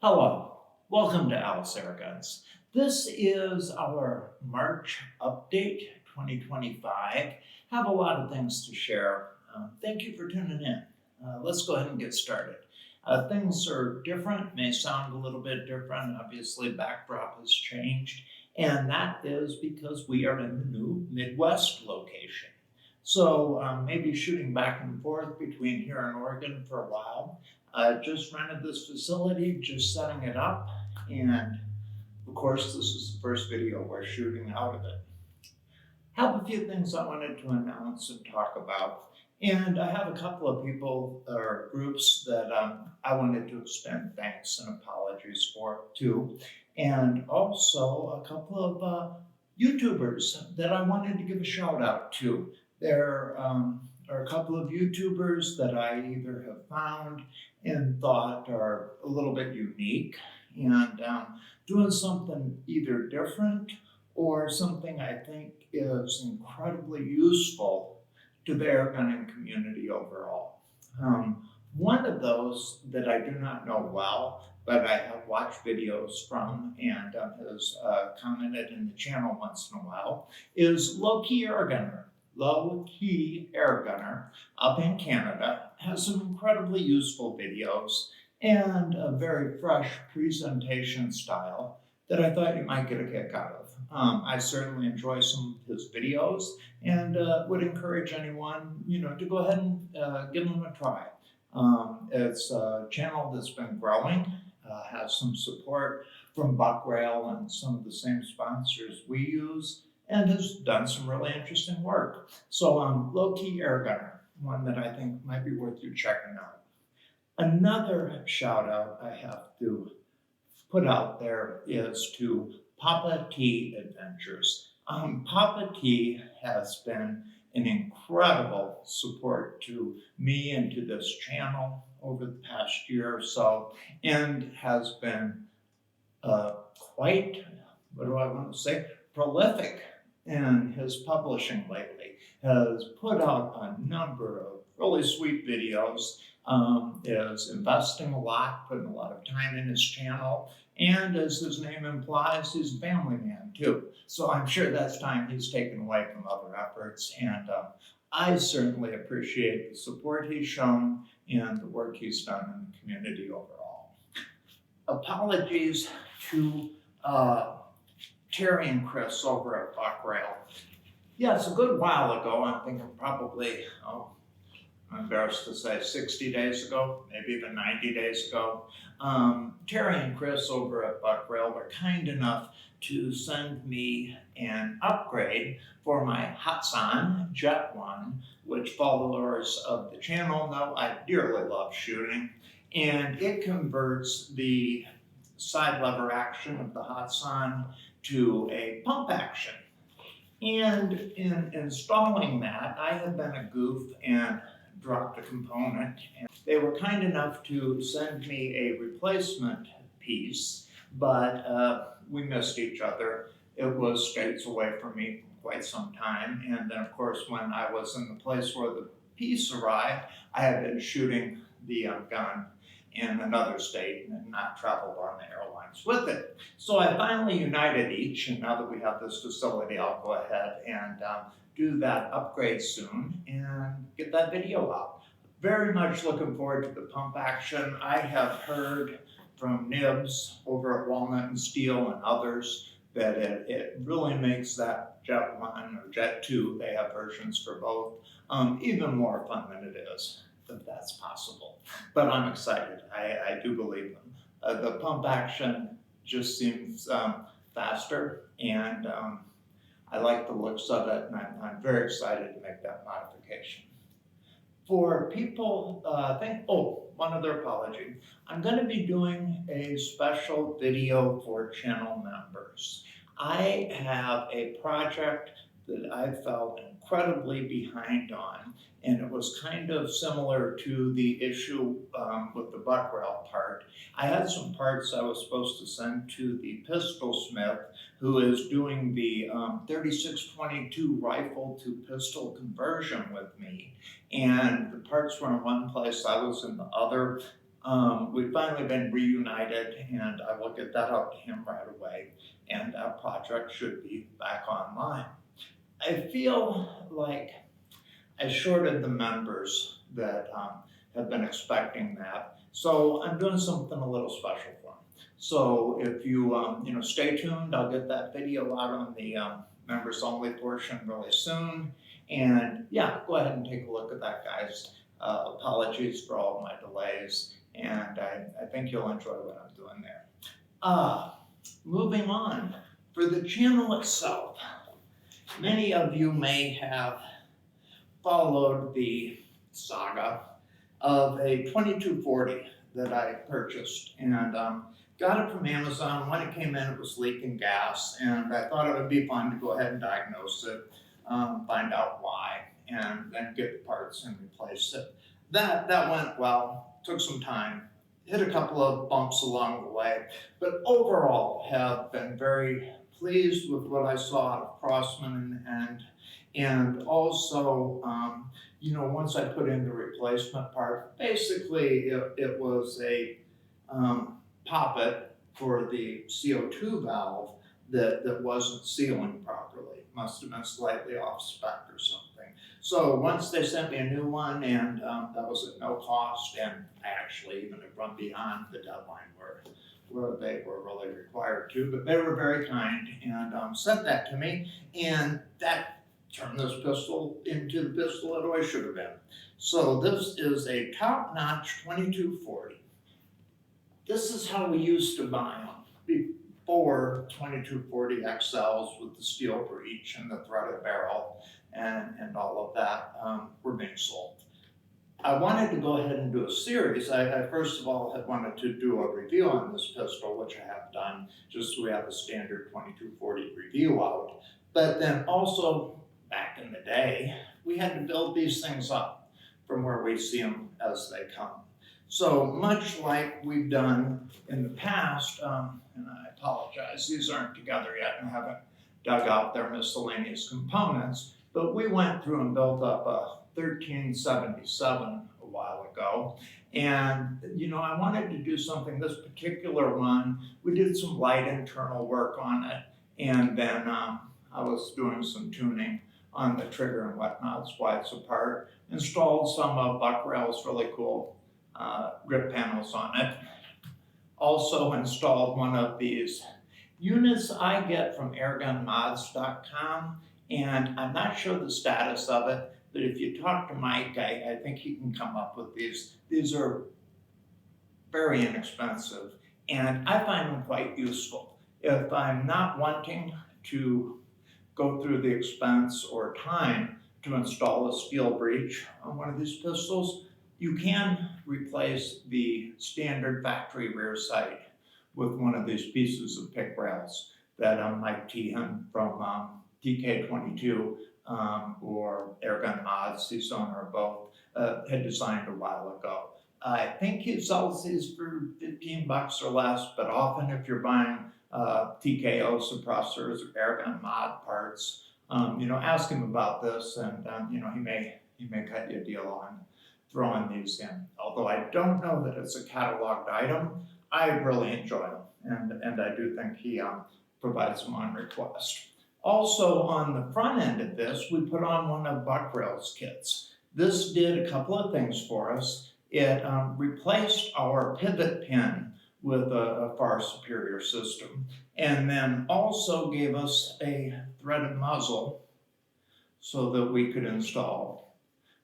Hello, welcome to Alice Airguns. This is our March update 2025. Have a lot of things to share. Thank you for tuning in. Let's go ahead and get started. Things are different, may sound a little bit different. Obviously, backdrop has changed, and that is because we are in the new Midwest location. So maybe shooting back and forth between here and Oregon for a while. Just rented this facility, just setting it up, and of course, this is the first video we're shooting out of it. Have a few things I wanted to announce and talk about, and I have a couple of people or groups that I wanted to extend thanks and apologies for too, and also a couple of YouTubers that I wanted to give a shout out to. There are a couple of YouTubers that I either have found and thought are a little bit unique and doing something either different or something I think is incredibly useful to the airgunning community overall. One of those that I do not know well, but I have watched videos from and has commented in the channel once in a while, is Low Key Airgunner. Low Key Airgunner up in Canada has some incredibly useful videos and a very fresh presentation style that I thought you might get a kick out of. I certainly enjoy some of his videos and would encourage anyone, to go ahead and give them a try. It's a channel that's been growing, has some support from Buck Rail and some of the same sponsors we use, and has done some really interesting work. So Low Key Airgunner, one that I think might be worth you checking out. Another shout out I have to put out there is to Papa T Adventures. Papa T has been an incredible support to me and to this channel over the past year or so, and has been quite, what do I want to say, prolific in his publishing lately. Has put out a number of really sweet videos, is investing a lot, putting a lot of time in his channel, and as his name implies, he's a family man too. So I'm sure that's time he's taken away from other efforts, and I certainly appreciate the support he's shown and the work he's done in the community overall. Apologies to Terry and Chris over at Buck Rail. Yes, a good while ago, I'm thinking probably, I'm embarrassed to say 60 days ago, maybe even 90 days ago, Terry and Chris over at Buck Rail were kind enough to send me an upgrade for my Hatsan Jet 1, which followers of the channel know I dearly love shooting, and it converts the side lever action of the Hatsan to a pump action. And in installing that, I had been a goof and dropped a component, and they were kind enough to send me a replacement piece, but we missed each other. It was states away from me for quite some time, and then of course when I was in the place where the piece arrived, I had been shooting the gun in another state and not traveled on the airlines with it. So I finally united each, and now that we have this facility, I'll go ahead and do that upgrade soon and get that video out. Very much looking forward to the pump action. I have heard from Nibs over at Walnut and Steel and others that it really makes that Jet 1 or Jet 2, they have versions for both, even more fun than it is, if that's possible. But I'm excited. I do believe them. The pump action just seems faster, and I like the looks of it, and I'm very excited to make that modification. For people, one other apology. I'm going to be doing a special video for channel members. I have a project that I felt incredibly behind on, and it was kind of similar to the issue with the buck rail part. I had some parts I was supposed to send to the pistol smith who is doing the 3622 rifle to pistol conversion with me, and the parts were in one place, I was in the other. We've finally been reunited, and I will get that out to him right away, and that project should be back online. I feel like I shorted the members that have been expecting that, so I'm doing something a little special for them. So if you stay tuned, I'll get that video out on the members only portion really soon. And yeah, go ahead and take a look at that, guys. Apologies for all of my delays, and I think you'll enjoy what I'm doing there. Moving on, for the channel itself, many of you may have followed the saga of a 2240 that I purchased, and got it from Amazon. When it came in, it was leaking gas, and I thought it would be fun to go ahead and diagnose it, find out why, and then get the parts and replace it. That went well, took some time, hit a couple of bumps along the way, but overall have been very pleased with what I saw out of Crossman, and also, once I put in the replacement part, basically it was a poppet for the CO2 valve that wasn't sealing properly. Must have been slightly off spec or something. So once they sent me a new one, and that was at no cost, and I actually even have run beyond the deadline where they were really required to, but they were very kind and sent that to me, and that turned this pistol into the pistol it always should have been. So this is a top-notch 2240. This is how we used to buy them before 2240 XLs with the steel breech and the threaded barrel and all of that were being sold. I wanted to go ahead and do a series. I first of all had wanted to do a review on this pistol, which I have done, just so we have a standard 2240 review out. But then also, back in the day, we had to build these things up from where we see them as they come. So much like we've done in the past, and I apologize, these aren't together yet and I haven't dug out their miscellaneous components, but we went through and built up a 1377 a while ago. And, I wanted to do something, this particular one, we did some light internal work on it, and then I was doing some tuning on the trigger and whatnot, slides apart, installed some buck rails, really cool grip panels on it. Also installed one of these units I get from airgunmods.com, and I'm not sure the status of it, but if you talk to Mike, I think he can come up with these. These are very inexpensive, and I find them quite useful. If I'm not wanting to go through the expense or time to install a steel breech on one of these pistols, you can replace the standard factory rear sight with one of these pieces of pick rails that Mike Tehan from TK22 or Airgun Mods, his owner of both, had designed a while ago. I think he sells these for $15 or less, but often if you're buying TKO suppressors or Airgun mod parts, ask him about this, and he may cut you a deal on throwing these in. Although I don't know that it's a cataloged item, I really enjoy them, and I do think he provides them on request. Also, on the front end of this, we put on one of Buck Rail's kits. This did a couple of things for us. It replaced our pivot pin with a far superior system, and then also gave us a threaded muzzle so that we could install,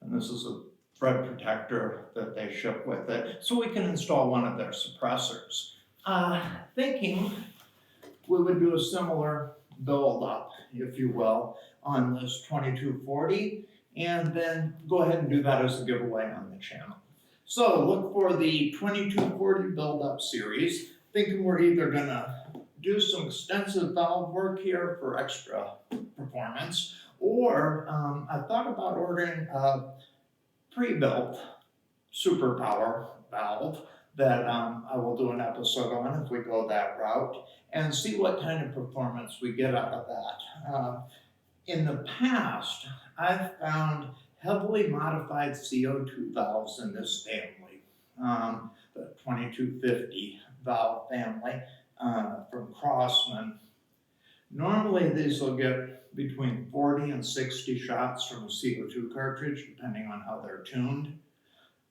and this is a thread protector that they ship with it, so we can install one of their suppressors. Thinking we would do a similar build up, if you will, on this 2240, and then go ahead and do that as a giveaway on the channel. So look for the 2240 build up series. Thinking we're either gonna do some extensive valve work here for extra performance, or I thought about ordering a pre-built superpower valve that I will do an episode on if we go that route, and see what kind of performance we get out of that. In the past, I've found heavily modified CO2 valves in this family. the 2250 valve family from Crossman. Normally these will get between 40 and 60 shots from a CO2 cartridge, depending on how they're tuned.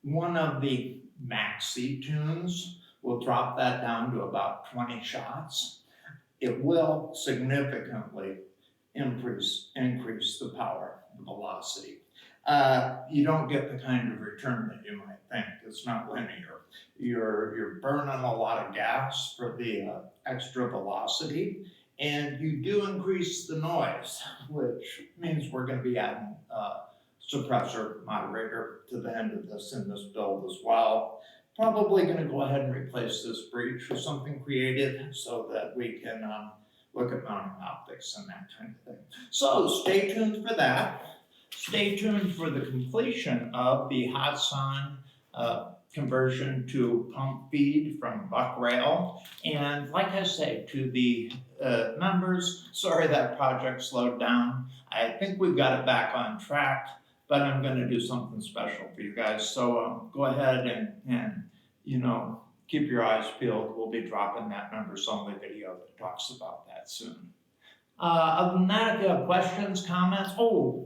One of the maxi tunes will drop that down to about 20 shots. It will significantly increase the power, the velocity. You don't get the kind of return that you might think. It's not linear. You're burning a lot of gas for the extra velocity, and you do increase the noise, which means we're going to be adding suppressor moderator to the end of this in this build as well. Probably going to go ahead and replace this breech with something creative so that we can look at mounting optics and that kind of thing. So stay tuned for that. Stay tuned for the completion of the Hudson conversion to pump feed from buck rail. And like I say, to the members, sorry that project slowed down. I think we've got it back on track, but I'm going to do something special for you guys. So go ahead and keep your eyes peeled. We'll be dropping that members only video that talks about that soon. Other than that, if you have questions, comments,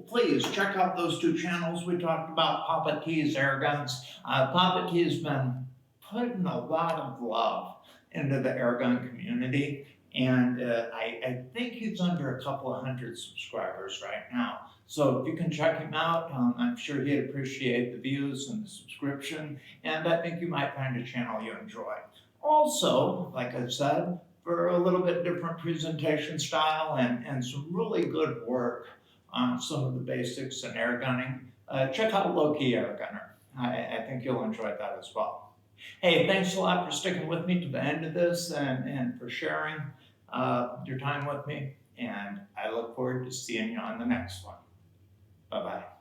please check out those two channels we talked about, Papa T's Airguns. Papa T's been putting a lot of love into the airgun community, and I think he's under a couple of hundred subscribers right now. So if you can check him out, I'm sure he'd appreciate the views and the subscription, and I think you might find a channel you enjoy. Also, like I said, for a little bit different presentation style and some really good work on some of the basics in air gunning, check out Low-Key Air Gunner. I think you'll enjoy that as well. Hey, thanks a lot for sticking with me to the end of this and for sharing your time with me. And I look forward to seeing you on the next one. Bye-bye.